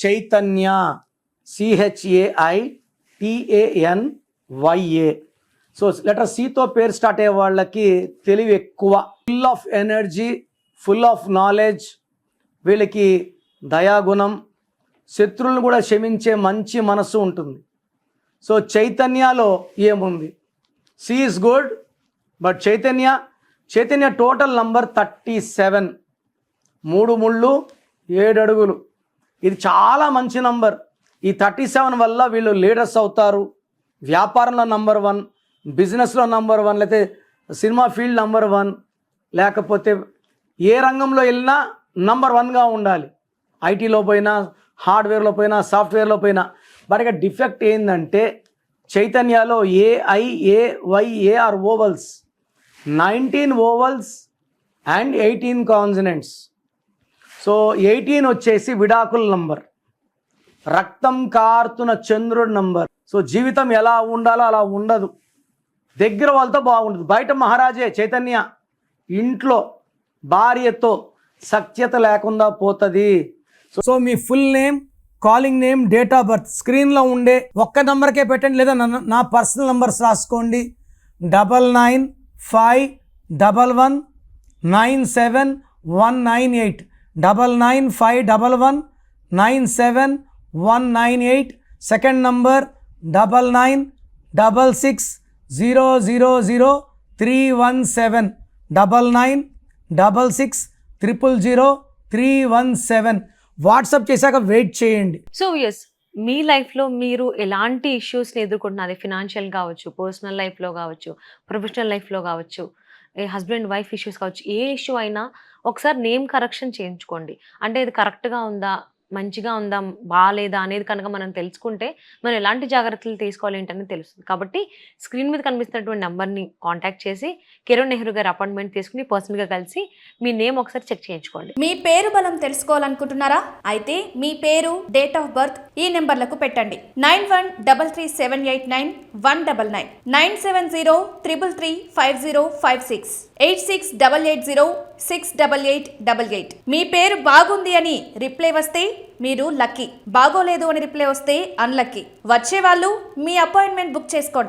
Chaitanya, CHAITANYA. So letter సితో పేరు start అయ్యే వాళ్ళకి తెలివి ఎక్కువ, full of energy, full of knowledge. వీళ్ళకి దయాగుణం, శత్రువులను కూడా క్షమించే మంచి మనసు ఉంటుంది. సో చైతన్యలో ఏముంది? C is good, but Chaitanya total number 37, 3 ముళ్ళు 7 అడుగులు. ఇది చాలా మంచి నంబర్. ఈ 37 వల్ల వీళ్ళు లీడర్స్ అవుతారు. వ్యాపారంలో నంబర్ 1, బిజినెస్లో నంబర్ 1, లేకపోతే సినిమా ఫీల్డ్ నంబర్ 1, లేకపోతే ఏ రంగంలో వెళ్ళినా నంబర్ 1గా ఉండాలి. ఐటీలో పోయినా, హార్డ్వేర్లో పోయినా, సాఫ్ట్వేర్లో పోయినా. బట్ ఇక డిఫెక్ట్ ఏంటంటే చైతన్యలో AIAYAR ovals, 19 ovals and 18 consonants. So 18 వచ్చేసి విడాకుల నంబర్, రక్తం కారుతున్న చంద్రుడి నంబర్. సో జీవితం ఎలా ఉండాలో అలా ఉండదు, దగ్గర వాళ్ళతో బాగుండదు. బయట మహారాజే చైతన్య, ఇంట్లో భార్యతో సఖ్యత లేకుండా పోతుంది. So me full name, calling name, date of birth స్క్రీన్లో ఉండే ఒక్క నెంబర్కే పెట్టండి, లేదా నా పర్సనల్ నెంబర్స్ రాసుకోండి. 9951197198, 9951197198. Second number 9966000317, 9966000317. వాట్సాప్ చేశాక వెయిట్ చేయండి. సో ఎస్, మీ లైఫ్లో మీరు ఎలాంటి ఇష్యూస్ని ఎదుర్కొంటున్నారు? ఫినాన్షియల్ కావచ్చు, పర్సనల్ లైఫ్లో కావచ్చు, ప్రొఫెషనల్ లైఫ్లో కావచ్చు, హస్బెండ్ వైఫ్ ఇష్యూస్ కావచ్చు, ఏ ఇష్యూ అయినా ఒకసారి నేమ్ కరెక్షన్ చేయించుకోండి. అంటే ఇది కరెక్ట్గా ఉందా, మంచిగా ఉందా, బాగాలేదా అనేది కనుక మనం తెలుసుకుంటే మనం ఎలాంటి జాగ్రత్తలు తీసుకోవాలి ఏంటనేది తెలుస్తుంది. కాబట్టి స్క్రీన్ మీద కనిపిస్తున్నటువంటి నెంబర్ని కాంటాక్ట్ చేసి కిరణ్ నెహ్రూ గారి అపాయింట్మెంట్ తీసుకుని పర్సనల్గా కలిసి మీ నేమ్ ఒకసారి చెక్ చేయించుకోండి. మీ పేరు బలం తెలుసుకోవాలనుకుంటున్నారా? అయితే మీ పేరు, డేట్ ఆఫ్ బర్త్ ఈ నెంబర్లకు పెట్టండి. 9133789199, 9703335056, 8688068888. మీ పేరు బాగుంది అని రిప్లై వస్తే మీరు లక్కీ, బాగోలేదు అని రిప్లై వస్తే అన్లక్కీ. వచ్చేవాళ్ళు మీ అపాయింట్మెంట్ బుక్ చేసుకోండి.